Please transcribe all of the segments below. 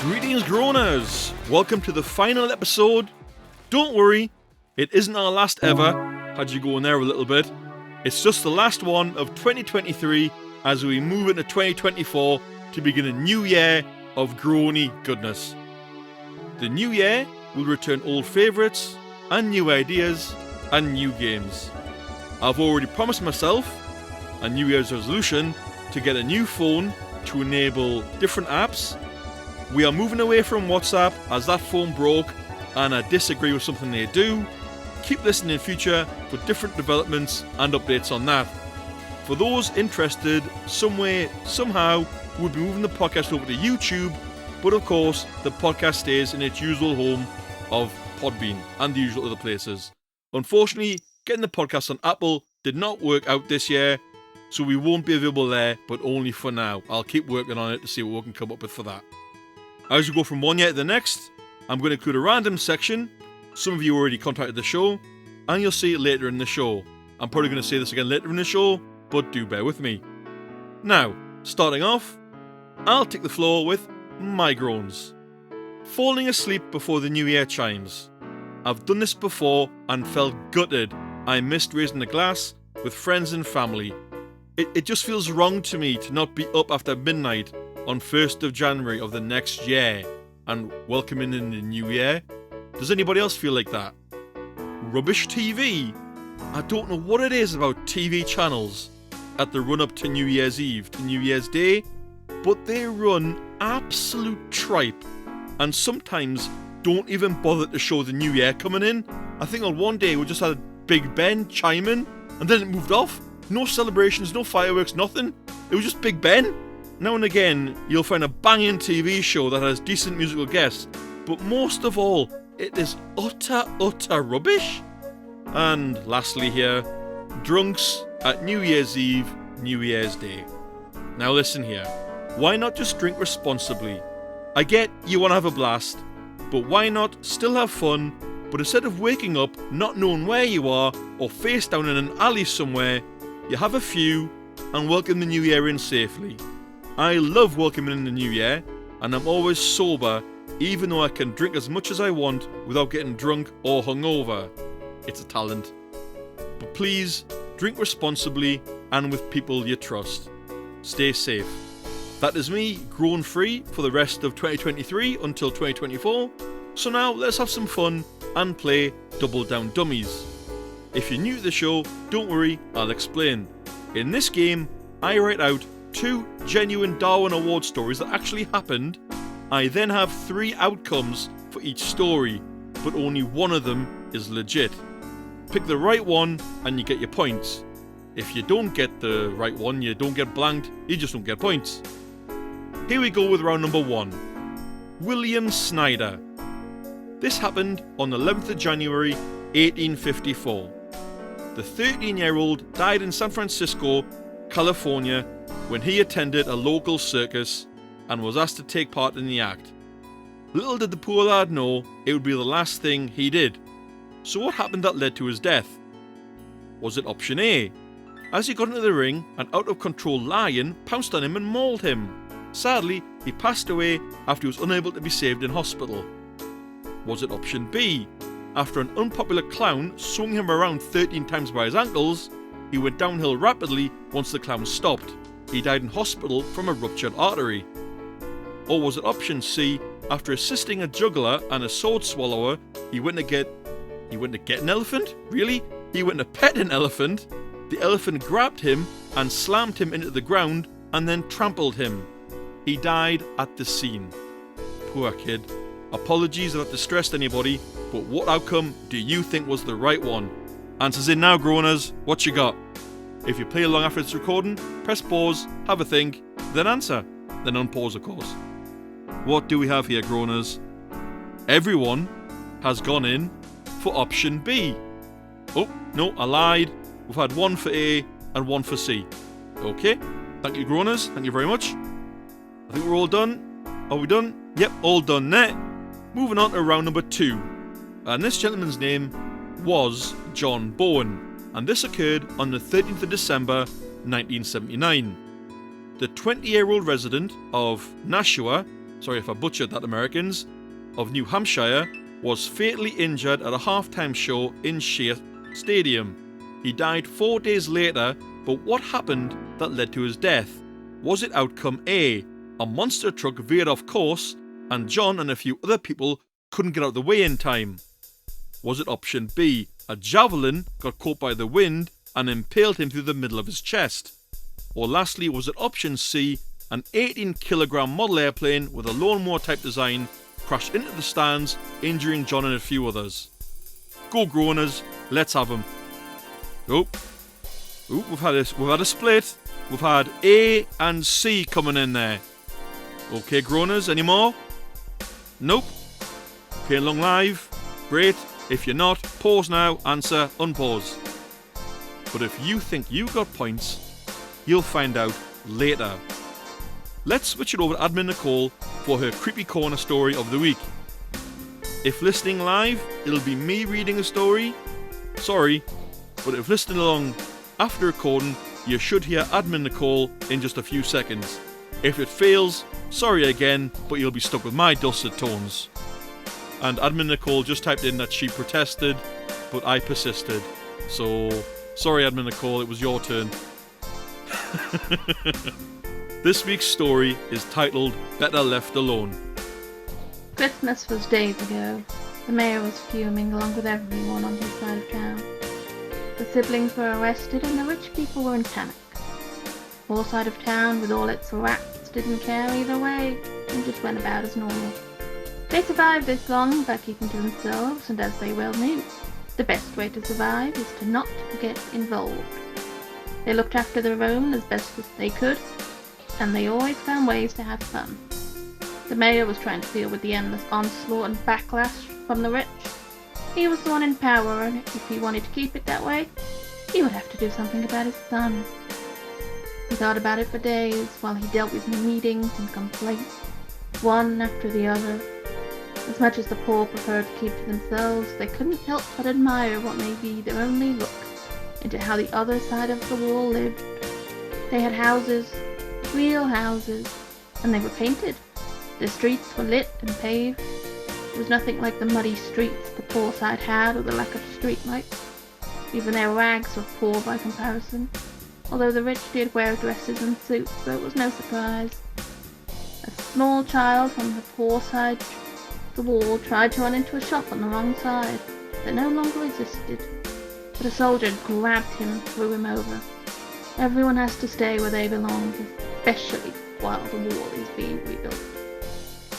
Greetings, Groaners! Welcome to the final episode. Don't worry, it isn't our last ever. Had you go in there a little bit. It's just the last one of 2023 as we move into 2024 to begin a new year of groany goodness. The new year will return old favourites and new ideas and new games. I've already promised myself a New Year's resolution to get a new phone to enable different apps. We are moving away from WhatsApp as that phone broke and I disagree with something they do. Keep listening in future for different developments and updates on that. For those interested, some way, somehow, we'll be moving the podcast over to YouTube, but of course, the podcast stays in its usual home of Podbean and the usual other places. Unfortunately, getting the podcast on Apple did not work out this year, so we won't be available there, but only for now. I'll keep working on it to see what we can come up with for that. As we go from one year to the next, I'm going to include a random section. Some of you already contacted the show, and you'll see it later in the show. I'm probably going to say this again later in the show, but do bear with me. Now, starting off, I'll take the floor with my groans. Falling asleep before the new year chimes. I've done this before and felt gutted. I missed raising the glass with friends and family. It just feels wrong to me to not be up after midnight on 1st of January of the next year and welcoming in the new year. Does anybody else feel like that? Rubbish TV. I don't know what it is about TV channels at the run up to New Year's Eve, to New Year's Day, but they run absolute tripe and sometimes don't even bother to show the new year coming in. I think on one day we just had Big Ben chiming and then it moved off. No celebrations, no fireworks, nothing. It was just Big Ben. Now and again, you'll find a banging TV show that has decent musical guests, but most of all, it is utter rubbish. And lastly here, drunks at New Year's Eve, New Year's Day. Now listen here, why not just drink responsibly? I get you want to have a blast, but why not still have fun, but instead of waking up not knowing where you are or face down in an alley somewhere, you have a few and welcome the new year in safely. I love welcoming in the new year, and I'm always sober, even though I can drink as much as I want without getting drunk or hungover. It's a talent. But please, drink responsibly and with people you trust. Stay safe. That is me, groan free for the rest of 2023 until 2024. So now let's have some fun and play Double Down Dummies. If you're new to the show, don't worry, I'll explain. In this game, I write out 2 genuine Darwin Award stories that actually happened. I then have 3 outcomes for each story, but only one of them is legit. Pick the right one and you get your points. If you don't get the right one, you don't get blanked, you just don't get points. Here we go with round number 1. William Snyder. This happened on the 11th of January 1854. The 13-year-old died in San Francisco, California, when he attended a local circus and was asked to take part in the act. Little did the poor lad know it would be the last thing he did. So what happened that led to his death? Was it option A? As he got into the ring, an out-of-control lion pounced on him and mauled him. Sadly, he passed away after he was unable to be saved in hospital. Was it option B? After an unpopular clown swung him around 13 times by his ankles, he went downhill rapidly once the clown stopped. He died in hospital from a ruptured artery. Or was it option C? After assisting a juggler and a sword swallower, he went to get an elephant? Really? He went to pet an elephant. The elephant grabbed him and slammed him into the ground and then trampled him. He died at the scene. Poor kid. Apologies if that distressed anybody, but what outcome do you think was the right one? Answers in now, Groaners. What you got? If you play along after this recording, press pause, have a think, then answer. Then unpause, of course. What do we have here, Groaners? Everyone has gone in for option B. Oh, no, I lied. We've had 1 for A and 1 for C. Okay, thank you, Groaners. Thank you very much. I think we're all done. Are we done? Yep, all done there. Moving on to round number 2. And this gentleman's name was John Bowen. And this occurred on the 13th of December 1979. The 20-year-old resident of Nashua sorry if I butchered that, Americans, of New Hampshire, was fatally injured at a halftime show in Shea Stadium. He died 4 days later, but what happened that led to his death? Was it outcome A, a monster truck veered off course and John and a few other people couldn't get out of the way in time? Was it option B, a javelin got caught by the wind and impaled him through the middle of his chest? Or lastly, was it option C, an 18-kilogram model airplane with a lawnmower type design crashed into the stands, injuring John and a few others? Go Groaners, let's have them. We've had a split. We've had A and C coming in there. Okay, Groaners, any more? Nope. Playing along live? Great. If you're not, pause now, answer, unpause. But if you think you got points, you'll find out later. Let's switch it over to Admin Nicole for her creepy corner story of the week. If listening live, it'll be me reading a story. Sorry, but if listening along after recording, you should hear Admin Nicole in just a few seconds. If it fails, sorry again, but you'll be stuck with my dulcet tones. And Admin Nicole just typed in that she protested, but I persisted. So, sorry Admin Nicole, it was your turn. This week's story is titled Better Left Alone. Christmas was days ago. The mayor was fuming along with everyone on his side of town. The siblings were arrested and the rich people were in panic. The poor side of town, with all its rats, didn't care either way and just went about as normal. They survived this long by keeping to themselves, and as they well knew, the best way to survive is to not get involved. They looked after their own as best as they could, and they always found ways to have fun. The mayor was trying to deal with the endless onslaught and backlash from the rich. He was the one in power, and if he wanted to keep it that way, he would have to do something about his son. He thought about it for days while he dealt with meetings and complaints, one after the other. As much as the poor preferred to keep to themselves, they couldn't help but admire what may be their only look into how the other side of the wall lived. They had houses, real houses, and they were painted. The streets were lit and paved. It was nothing like the muddy streets the poor side had, or the lack of street lights. Even their rags were poor by comparison, although the rich did wear dresses and suits, so it was no surprise. A small child from the poor side of the wall tried to run into a shop on the wrong side that no longer existed, but a soldier grabbed him and threw him over. Everyone has to stay where they belong, especially while the wall is being rebuilt.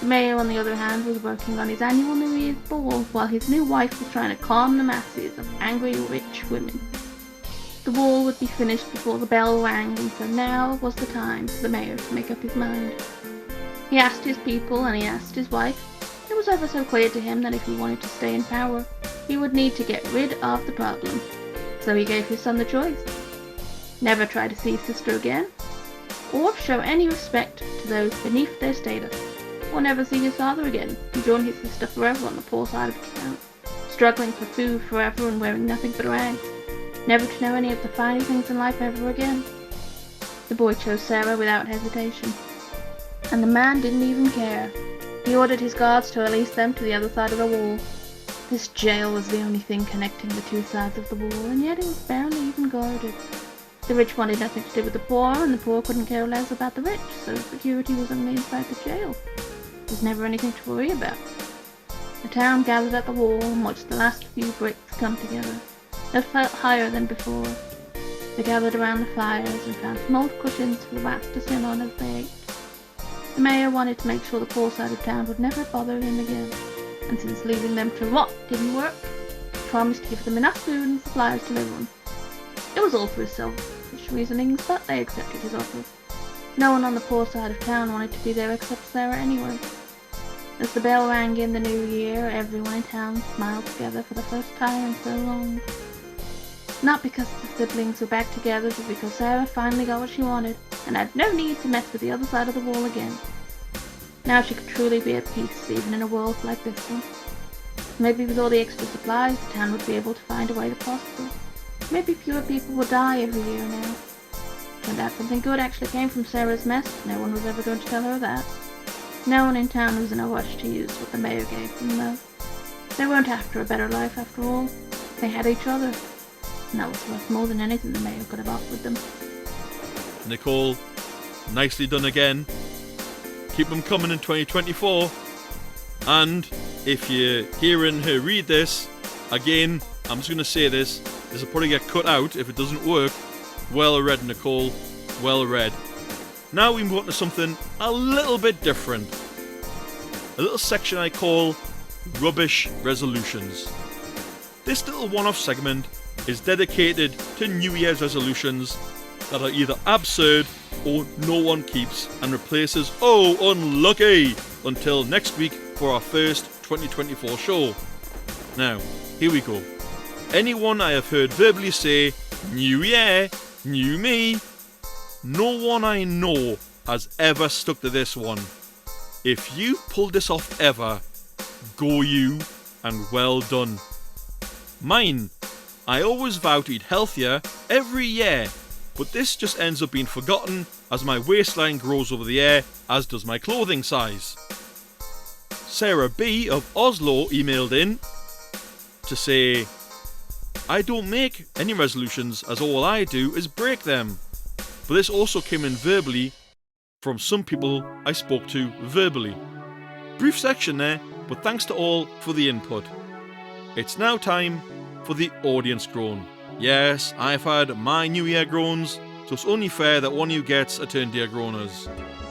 The mayor, on the other hand, was working on his annual New Year's ball while his new wife was trying to calm the masses of angry rich women. The wall would be finished before the bell rang, and so now was the time for the mayor to make up his mind. He asked his people and he asked his wife. It was ever so clear to him that if he wanted to stay in power, he would need to get rid of the problem. So he gave his son the choice. Never try to see his sister again, or show any respect to those beneath their status, or never see his father again, and join his sister forever on the poor side of town, struggling for food forever and wearing nothing but rags, never to know any of the finer things in life ever again. The boy chose Sarah without hesitation, and the man didn't even care. He ordered his guards to release them to the other side of the wall. This jail was the only thing connecting the two sides of the wall, and yet it was barely even guarded. The rich wanted nothing to do with the poor, and the poor couldn't care less about the rich, so security was only inside the jail. There was never anything to worry about. The town gathered at the wall and watched the last few bricks come together. They felt higher than before. They gathered around the fires and found some old cushions for the rats to sit on as they ate. The mayor wanted to make sure the poor side of town would never bother him again, and since leaving them to rot didn't work, he promised to give them enough food and supplies to live on. It was all for his selfish reasonings, but they accepted his offer. No one on the poor side of town wanted to be there except Sarah anyway. As the bell rang in the new year, everyone in town smiled together for the first time in so long. Not because the siblings were back together, but because Sarah finally got what she wanted, and had no need to mess with the other side of the wall again. Now she could truly be at peace, even in a world like this one. Maybe with all the extra supplies, the town would be able to find a way to prosper. Maybe fewer people would die every year now. Turned out something good actually came from Sarah's mess, no one was ever going to tell her that. No one in town was in a rush to use what the mayor gave them, though. They weren't after a better life, after all. They had each other, and that was worth more than anything the mayor could have offered them. Nicole, nicely done again. Keep them coming in 2024. And if you're hearing her read this, again, I'm just going to say this will probably get cut out if it doesn't work. Well read, Nicole. Well read. Now we move on to something a little bit different. A little section I call Rubbish Resolutions. This little one-off segment is dedicated to New Year's resolutions that are either absurd or no one keeps and replaces "oh, unlucky" until next week for our first 2024 show. Now, here we go. Anyone I have heard verbally say, "New Year, new me," no one I know has ever stuck to this one. If you pulled this off ever, go you, and well done. Mine, I always vow to eat healthier every year, but this just ends up being forgotten as my waistline grows over the year, as does my clothing size. Sarah B of Oslo emailed in to say, "I don't make any resolutions as all I do is break them." But this also came in verbally from some people I spoke to verbally. Brief section there, but thanks to all for the input. It's now time for the audience groan. Yes, I've had my New Year groans, so it's only fair that one of you gets a turn, dear groaners.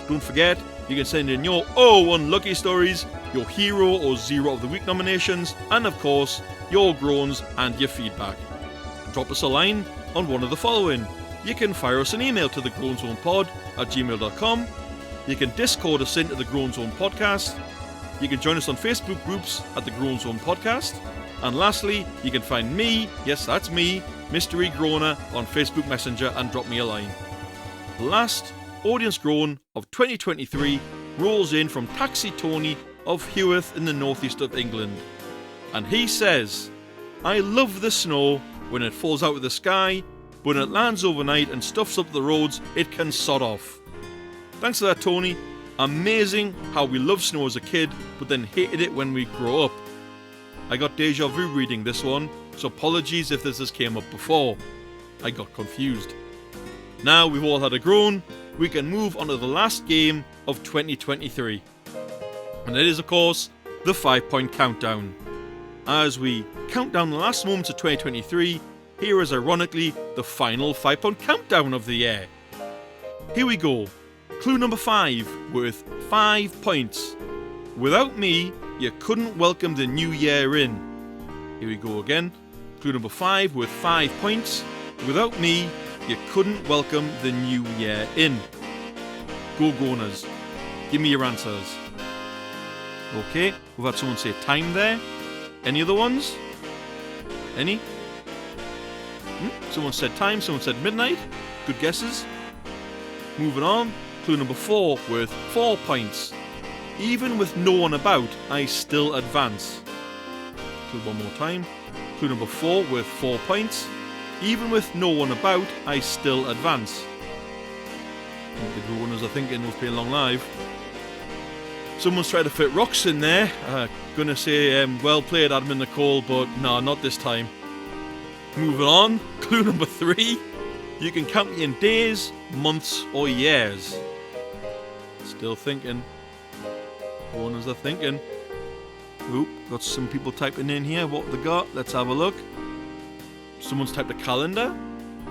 Don't forget, you can send in your "oh, unlucky" stories, your hero or zero of the week nominations, and of course, your groans and your feedback. Drop us a line on one of the following. You can fire us an email to thegroanzonepod@gmail.com. You can Discord us into the Groan Zone Podcast. You can join us on Facebook groups at the Groan Zone Podcast. And lastly, you can find me, yes that's me, Mystery Groaner, on Facebook Messenger and drop me a line. The last audience groan of 2023 rolls in from Taxi Tony of Heworth in the northeast of England. And he says, "I love the snow when it falls out of the sky, but when it lands overnight and stuffs up the roads, it can sod off." Thanks for that, Tony. Amazing how we loved snow as a kid, but then hated it when we grow up. I got deja vu reading this one, so apologies if this has came up before. I got confused. Now we've all had a groan, we can move on to the last game of 2023. And it is, of course, the 5-point countdown. As we count down the last moments of 2023, here is ironically the final 5-point countdown of the year. Here we go. Clue number 5, worth 5 points. Without me, you couldn't welcome the new year in. Here we go again. Clue number 5, worth 5 points. Without me, you couldn't welcome the new year in. Go Groaners. Give me your answers. Okay, we've had someone say time there. Any other ones? Any? Someone said time, someone said midnight. Good guesses. Moving on. Clue number 4, worth 4 points. Even with no one about, I still advance. Clue one more time. Clue number 4, worth 4 points. Even with no one about, I still advance. What the Groaners are thinking was playing along live. Someone's tried to fit rocks in there. Gonna say well played, Admin Nicole, but no, not this time. Moving on. Clue number 3. You can count me in days, months, or years. Still thinking. Groaners are thinking. Oop, got some people typing in here. What have they got? Let's have a look. Someone's typed a calendar.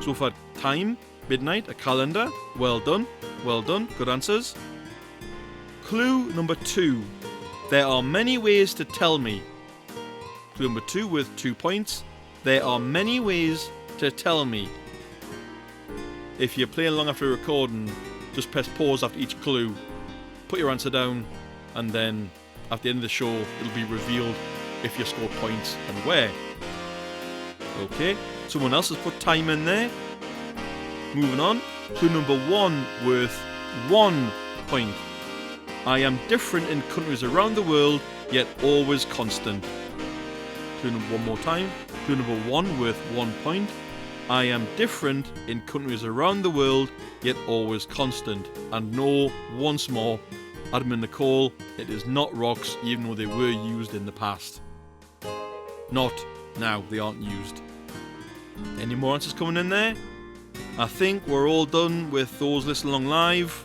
So far, time, midnight, a calendar. Well done. Well done. Good answers. Clue number 2. There are many ways to tell me. Clue number 2 with 2 points. There are many ways to tell me. If you're playing along after recording, just press pause after each clue. Put your answer down, and then at the end of the show, it'll be revealed if you scored points and where. Okay, someone else has put time in there. Moving on. Clue number 1 worth 1 point. I am different in countries around the world, yet always constant. Clue number 1 more time. Clue number 1 worth 1 point. I am different in countries around the world, yet always constant. And no, once more, Admin Nicole, it is not rocks, even though they were used in the past. Not now, they aren't used. Any more answers coming in there? I think we're all done with those listening along live.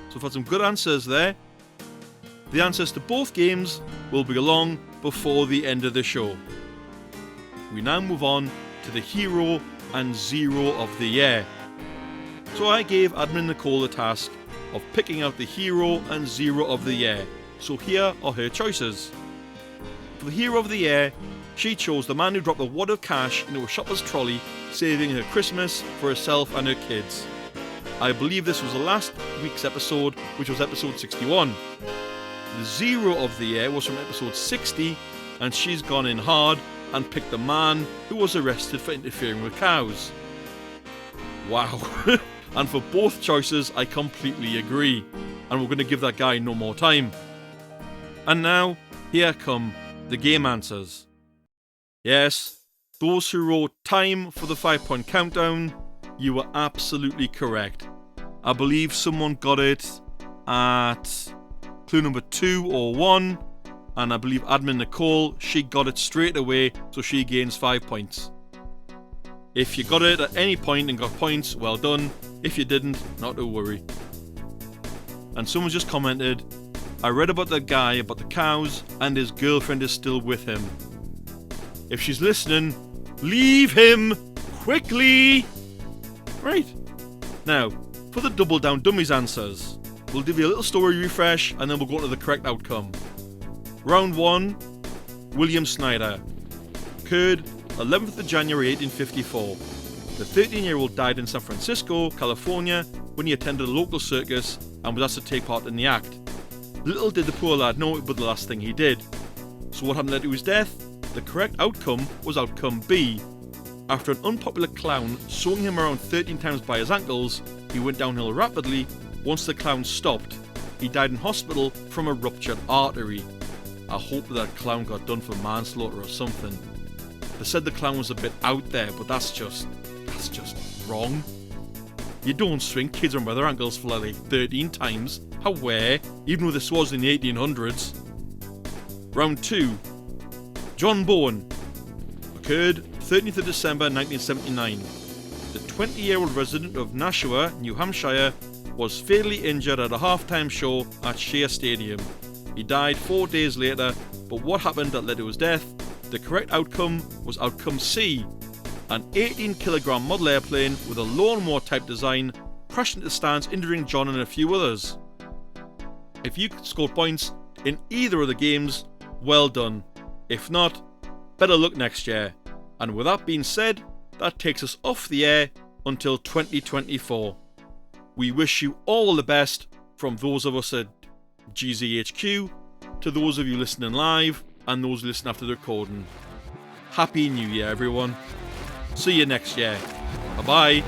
So we've had some good answers there. The answers to both games will be along before the end of the show. We now move on to the hero and zero of the year. So I gave Admin Nicole the task of picking out the hero and zero of the year. So here are her choices. For the hero of the year, she chose the man who dropped a wad of cash into a shopper's trolley, saving her Christmas for herself and her kids. I believe this was the last week's episode, which was episode 61. The zero of the year was from episode 60, and she's gone in hard and picked the man who was arrested for interfering with cows. Wow. And for both choices, I completely agree. And we're going to give that guy no more time. And now, here come the game answers. Yes, those who wrote time for the 5-point countdown, you were absolutely correct. I believe someone got it at clue number 2 or 1. And I believe Admin Nicole, she got it straight away, so she gains 5 points. If you got it at any point and got points, well done. If you didn't, not to worry. And someone just commented, I read about that guy about the cows and his girlfriend is still with him. If she's listening, leave him quickly! Right. Now, for the double down dummies answers, we'll give you a little story refresh and then we'll go to the correct outcome. Round 1, William Snyder. Occurred 11th of January 1854. The 13-year-old died in San Francisco, California, when he attended a local circus and was asked to take part in the act. Little did the poor lad know it was the last thing he did. So what happened led to his death? The correct outcome was outcome B. After an unpopular clown swung him around 13 times by his ankles, he went downhill rapidly. Once the clown stopped, he died in hospital from a ruptured artery. I hope that clown got done for manslaughter or something. They said the clown was a bit out there, but that's just wrong. You don't swing kids around by their ankles for like 13 times. How where? Even though this was in the 1800s. Round 2. John Bowen. Occurred 13th of December 1979. The 20-year-old resident of Nashua, New Hampshire, was fatally injured at a halftime show at Shea Stadium. He died 4 days later, but what happened that led to his death? The correct outcome was outcome C. An 18-kilogram model airplane with a lawnmower type design crashed into the stands, injuring John and a few others. If you scored points in either of the games, well done. If not, better luck next year. And with that being said, that takes us off the air until 2024. We wish you all the best from those of us at GZHQ to those of you listening live and those listening after the recording. Happy New Year, everyone. See you next year. Bye-bye.